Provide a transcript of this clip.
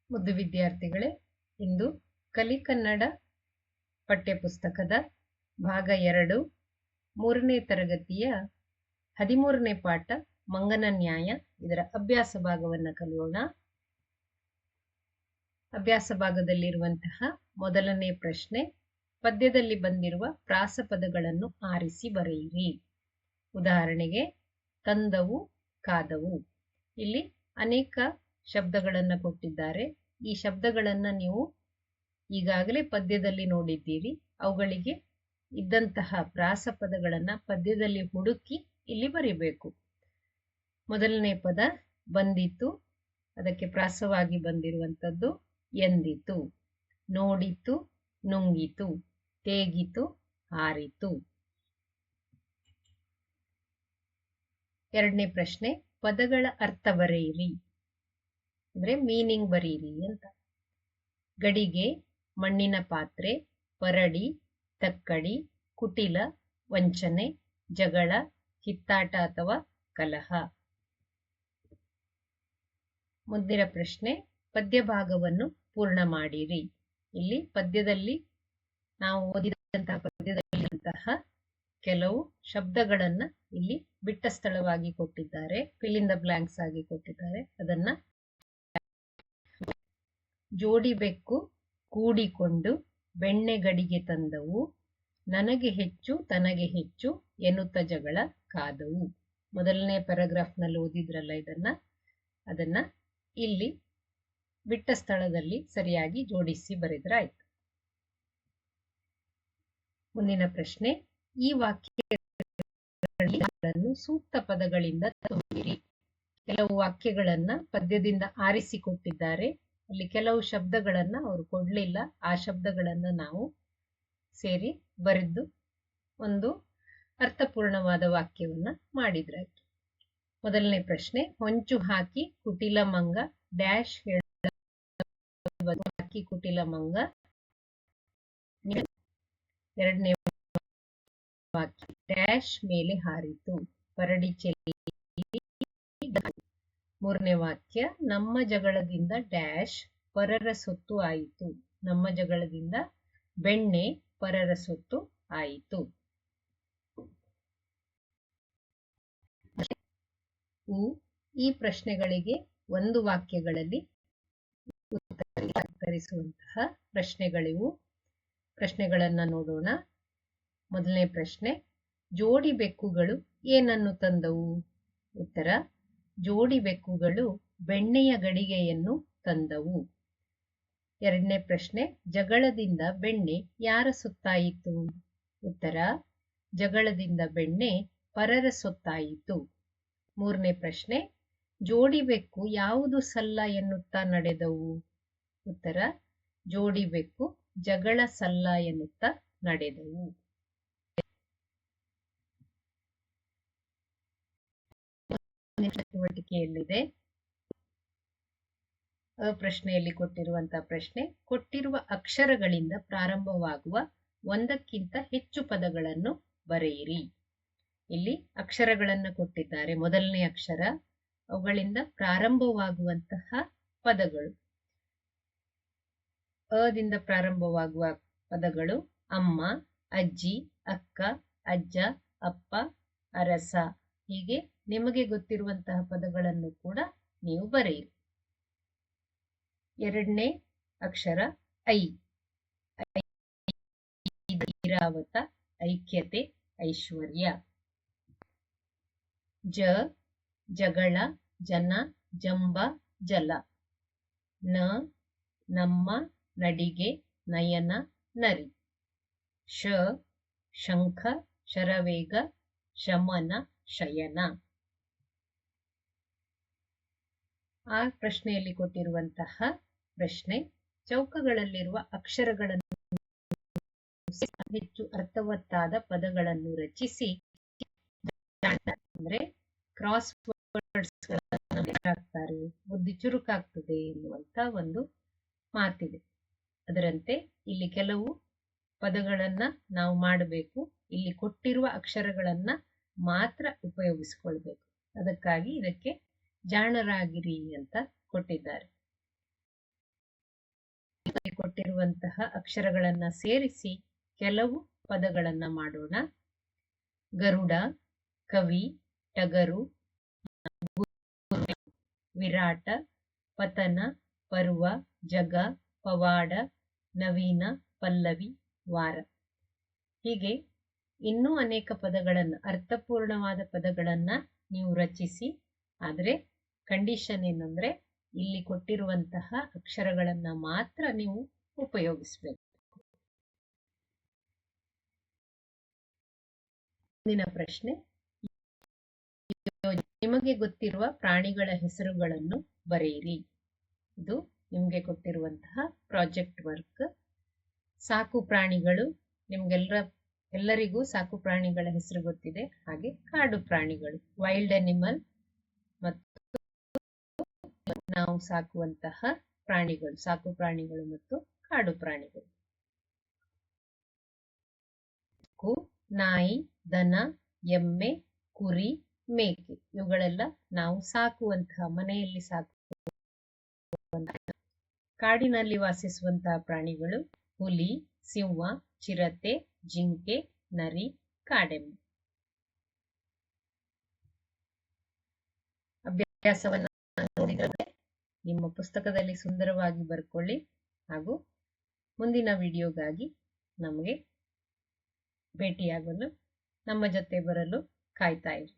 ಮುದ್ದು ವಿದ್ಯಾರ್ಥಿಗಳೇ, ಇಂದು ಕಲಿ ಕನ್ನಡ ಪಠ್ಯಪುಸ್ತಕದ ಭಾಗ 2 3ನೇ ತರಗತಿಯ 13ನೇ ಪಾಠ ಮಂಗನ ನ್ಯಾಯ ಇದರ ಅಭ್ಯಾಸ ಭಾಗವನ್ನು ಕಲಿಯೋಣ. ಅಭ್ಯಾಸ ಭಾಗದಲ್ಲಿರುವಂತಹ ಮೊದಲನೇ ಪ್ರಶ್ನೆ, ಪದ್ಯದಲ್ಲಿ ಬಂದಿರುವ ಪ್ರಾಸಪದಗಳನ್ನು ಆರಿಸಿ ಬರೆಯಿರಿ. ಉದಾಹರಣೆಗೆ ತಂದವು, ಕಾದವು. ಇಲ್ಲಿ ಅನೇಕ ಶಬ್ದಗಳನ್ನು ಕೊಟ್ಟಿದ್ದಾರೆ. ಈ ಶಬ್ದಗಳನ್ನು ನೀವು ಈಗಾಗಲೇ ಪದ್ಯದಲ್ಲಿ ನೋಡಿದ್ದೀರಿ. ಅವುಗಳಿಗೆ ಇದ್ದಂತಹ ಪ್ರಾಸಪದಗಳನ್ನು ಪದ್ಯದಲ್ಲಿ ಹುಡುಕಿ ಇಲ್ಲಿ ಬರೀಬೇಕು. ಮೊದಲನೇ ಪದ ಬಂದಿತು, ಅದಕ್ಕೆ ಪ್ರಾಸವಾಗಿ ಬಂದಿರುವಂಥದ್ದು ಎಂದಿತು. ನೋಡಿತು, ನುಂಗಿತು. ತೇಗಿತು, ಹಾರಿತು. ಎರಡನೇ ಪ್ರಶ್ನೆ, ಪದಗಳ ಅರ್ಥ ಬರೆಯಿರಿ, ಅಂದ್ರೆ ಮೀನಿಂಗ್ ಬರೀರಿ ಅಂತ. ಗಡಿಗೆ, ಮಣ್ಣಿನ ಪಾತ್ರೆ, ಪರಡಿ, ತಕ್ಕಡಿ, ಕುಟಿಲ, ವಂಚನೆ, ಜಗಳ, ಕಿತ್ತಾಟ ಅಥವಾ ಕಲಹ. ಮುಂದಿನ ಪ್ರಶ್ನೆ, ಪದ್ಯ ಭಾಗವನ್ನು ಪೂರ್ಣ ಮಾಡಿರಿ. ಇಲ್ಲಿ ಪದ್ಯದಲ್ಲಿ ನಾವು ಓದಿದಂತಹ ಪದ್ಯದಲ್ಲಿರುವಂತಹ ಕೆಲವು ಶಬ್ದಗಳನ್ನ ಇಲ್ಲಿ ಬಿಟ್ಟ ಸ್ಥಳವಾಗಿ ಕೊಟ್ಟಿದ್ದಾರೆ, ಫಿಲ್ ಇನ್ ದ ಬ್ಲಾಂಕ್ಸ್ ಆಗಿ ಕೊಟ್ಟಿದ್ದಾರೆ. ಅದನ್ನ ಜೋಡಿ ಬೆಕ್ಕು ಕೂಡಿಕೊಂಡು ಬೆಣ್ಣೆ ಗಡಿಗೆ ತಂದವು, ನನಗೆ ಹೆಚ್ಚು ತನಗೆ ಹೆಚ್ಚು ಎನ್ನುತ್ತ ಜಗಳ ಕಾದವು. ಮೊದಲನೇ ಪ್ಯಾರಾಗ್ರಾಫ್ನಲ್ಲಿ ಓದಿದ್ರಲ್ಲ ಅದನ್ನ ಇಲ್ಲಿ ಬಿಟ್ಟ ಸ್ಥಳದಲ್ಲಿ ಸರಿಯಾಗಿ ಜೋಡಿಸಿ ಬರೆದ್ರಾಯ್ತು. ಮುಂದಿನ ಪ್ರಶ್ನೆ, ಈ ವಾಕ್ಯಗಳನ್ನು ಸೂಕ್ತ ಪದಗಳಿಂದ ತುಂಬಿರಿ. ಕೆಲವು ವಾಕ್ಯಗಳನ್ನ ಪದ್ಯದಿಂದ ಆರಿಸಿಕೊಟ್ಟಿದ್ದಾರೆ. ಅಲ್ಲಿ ಕೆಲವು ಶಬ್ದಗಳನ್ನ ಅವರು ಕೊಡ್ಲಿಲ್ಲ. ಆ ಶಬ್ದಗಳನ್ನ ನಾವು ಸೇರಿ ಬರೆದು ಒಂದು ಅರ್ಥಪೂರ್ಣವಾದ ವಾಕ್ಯವನ್ನ ಮಾಡಿದ್ರಾಯ್ತು. ಮೊದಲನೇ ಪ್ರಶ್ನೆ, ಹೊಂಚು ಹಾಕಿ ಕುಟಿಲ ಮಂಗ ಡ್ಯಾಶ್ ಹಾಕಿ ಕುಟಿಲ ಮಂಗ. ಎರಡನೇ ವಾಕ್ಯ, ಡ್ಯಾಶ್ ಮೇಲೆ ಹಾರಿತು, ಪರಡಿ ಚೆಲ್ಲಿ. ಮೂರನೇ ವಾಕ್ಯ, ನಮ್ಮ ಜಗಳದಿಂದ ಡ್ಯಾಶ್ ಪರರ ಸೊತ್ತು ಆಯಿತು, ನಮ್ಮ ಜಗಳದಿಂದ ಬೆಣ್ಣೆ ಪರರ ಸೊತ್ತು ಆಯಿತು. ಈ ಪ್ರಶ್ನೆಗಳಿಗೆ ಒಂದು ವಾಕ್ಯಗಳಲ್ಲಿ ಉತ್ತರಿಸುವಂತಹ ಪ್ರಶ್ನೆಗಳಿವು. ಪ್ರಶ್ನೆಗಳನ್ನ ನೋಡೋಣ. ಮೊದಲನೇ ಪ್ರಶ್ನೆ, ಜೋಡಿ ಬೆಕ್ಕುಗಳು ಏನನ್ನು ತಂದವು? ಉತ್ತರ, ಜೋಡಿ ಬೆಕ್ಕುಗಳು ಬೆಣ್ಣೆಯ ಗಡಿಗೆಯನ್ನು ತಂದವು. ಎರಡನೇ ಪ್ರಶ್ನೆ, ಜಗಳದಿಂದ ಬೆಣ್ಣೆ ಯಾರ ಸೊತ್ತಾಯಿತು? ಉತ್ತರ, ಜಗಳದಿಂದ ಬೆಣ್ಣೆ ಪರರ ಸೊತ್ತಾಯಿತು. ಮೂರನೇ ಪ್ರಶ್ನೆ, ಜೋಡಿ ಬೆಕ್ಕು ಯಾವುದು ಸಲ್ಲ ಎನ್ನುತ್ತಾ ನಡೆದವು? ಉತ್ತರ, ಜೋಡಿ ಬೆಕ್ಕು ಜಗಳ ಸಲ್ಲ ಎನ್ನುತ್ತಾ ನಡೆದವು. ಚಟುವಟಿಕೆಯಲ್ಲಿದೆ. ಪ್ರಶ್ನೆಯಲ್ಲಿ ಕೊಟ್ಟಿರುವಂತಹ ಪ್ರಶ್ನೆ, ಕೊಟ್ಟಿರುವ ಅಕ್ಷರಗಳಿಂದ ಪ್ರಾರಂಭವಾಗುವ ಒಂದಕ್ಕಿಂತ ಹೆಚ್ಚು ಪದಗಳನ್ನು ಬರೆಯಿರಿ. ಇಲ್ಲಿ ಅಕ್ಷರಗಳನ್ನು ಕೊಟ್ಟಿದ್ದಾರೆ. ಮೊದಲನೇ ಅಕ್ಷರ, ಅವುಗಳಿಂದ ಪ್ರಾರಂಭವಾಗುವಂತಹ ಪದಗಳು. ಅದಿಂದ ಪ್ರಾರಂಭವಾಗುವ ಪದಗಳು ಅಮ್ಮ, ಅಜ್ಜಿ, ಅಕ್ಕ, ಅಜ್ಜ, ಅಪ್ಪ, ಅರಸ. ಹೀಗೆ ನಿಮಗೆ ಗೊತ್ತಿರುವಂತಹ ಪದಗಳನ್ನು ಕೂಡ ನೀವು ಬರೆಯಿರಿ. ಎರಡನೇ ಅಕ್ಷರ ಐ. ಐರಾವತ, ಐಕ್ಯತೆ, ಐಶ್ವರ್ಯ. ಜ, ಜಗಳ, ಜನ, ಜಂಬ, ಜಲ. ನ, ನಮ್ಮ, ನಡಿಗೆ, ನಯನ, ನರಿ. ಶ, ಶಂಖ, ಶರವೇಗ, ಶಮನ, ಶಯನ. ಆ ಪ್ರಶ್ನೆಯಲ್ಲಿ ಕೊಟ್ಟಿರುವಂತಹ ಪ್ರಶ್ನೆ, ಚೌಕಗಳಲ್ಲಿರುವ ಅಕ್ಷರಗಳನ್ನು ಹೆಚ್ಚು ಅರ್ಥವತ್ತಾದ ಪದಗಳನ್ನು ರಚಿಸಿ, ಅಂದ್ರೆ ಕ್ರಾಸ್ ವರ್ಡ್ಸ್ ಆಗ್ತಾರೆ, ಬುದ್ಧಿ ಚುರುಕಾಗ್ತದೆ ಎನ್ನುವಂತ ಒಂದು ಮಾತಿದೆ. ಅದರಂತೆ ಇಲ್ಲಿ ಕೆಲವು ಪದಗಳನ್ನ ನಾವು ಮಾಡಬೇಕು. ಇಲ್ಲಿ ಕೊಟ್ಟಿರುವ ಅಕ್ಷರಗಳನ್ನ ಮಾತ್ರ ಉಪಯೋಗಿಸಿಕೊಳ್ಬೇಕು. ಅದಕ್ಕಾಗಿ ಇದಕ್ಕೆ ಜಾಣರಾಗಿರಿ ಅಂತ ಕೊಟ್ಟಿದ್ದಾರೆ. ಕೊಟ್ಟಿರುವಂತಹ ಅಕ್ಷರಗಳನ್ನ ಸೇರಿಸಿ ಕೆಲವು ಪದಗಳನ್ನ ಮಾಡೋಣ. ಗರುಡ, ಕವಿ, ಟಗರು, ವಿರಾಟ, ಪತನ, ಪರ್ವ, ಜಗ, ಪವಾಡ, ನವೀನ, ಪಲ್ಲವಿ, ವಾರ. ಹೀಗೆ ಇನ್ನೂ ಅನೇಕ ಪದಗಳನ್ನ, ಅರ್ಥಪೂರ್ಣವಾದ ಪದಗಳನ್ನ ನೀವು ರಚಿಸಿ. ಆದ್ರೆ ಕಂಡೀಷನ್ ಏನಂದ್ರೆ ಇಲ್ಲಿ ಕೊಟ್ಟಿರುವಂತಹ ಅಕ್ಷರಗಳನ್ನ ಮಾತ್ರ ನೀವು ಉಪಯೋಗಿಸಬೇಕು. ಮುಂದಿನ ಪ್ರಶ್ನೆ, ನಿಮಗೆ ಗೊತ್ತಿರುವ ಪ್ರಾಣಿಗಳ ಹೆಸರುಗಳನ್ನು ಬರೆಯಿರಿ. ಇದು ನಿಮಗೆ ಕೊಟ್ಟಿರುವಂತಹ ಪ್ರಾಜೆಕ್ಟ್ ವರ್ಕ್. ಸಾಕು ಪ್ರಾಣಿಗಳು, ಎಲ್ಲರಿಗೂ ಸಾಕು ಪ್ರಾಣಿಗಳ ಹೆಸರು ಗೊತ್ತಿದೆ. ಹಾಗೆ ಕಾಡು ಪ್ರಾಣಿಗಳು, ವೈಲ್ಡ್ ಅನಿಮಲ್, ಮತ್ತು ನಾವು ಸಾಕುವಂತಹ ಪ್ರಾಣಿಗಳು, ಸಾಕು ಪ್ರಾಣಿಗಳು ಮತ್ತು ಕಾಡು ಪ್ರಾಣಿಗಳು. ನಾಯಿ, ದನ, ಎಮ್ಮೆ, ಕುರಿ, ಮೇಕೆ ಇವುಗಳೆಲ್ಲ ನಾವು ಸಾಕುವಂತಹ, ಮನೆಯಲ್ಲಿ ಸಾಕುವಂತಹ. ಕಾಡಿನಲ್ಲಿ ವಾಸಿಸುವಂತಹ ಪ್ರಾಣಿಗಳು ಹುಲಿ, ಸಿಂಹ, ಚಿರತೆ, ಜಿಂಕೆ, ನರಿ, ಕಾಡೆಮ್ಮೆ. ಅಭ್ಯಾಸವನ್ನ ನೋಡಿದರೆ ನಿಮ್ಮ ಪುಸ್ತಕದಲ್ಲಿ ಸುಂದರವಾಗಿ ಬರ್ಕೊಳ್ಳಿ. ಹಾಗೂ ಮುಂದಿನ ವಿಡಿಯೋಗಾಗಿ ನಮಗೆ ಭೇಟಿಯಾಗಲು, ನಮ್ಮ ಜೊತೆ ಬರಲು ಕಾಯ್ತಾ ಇರಿ.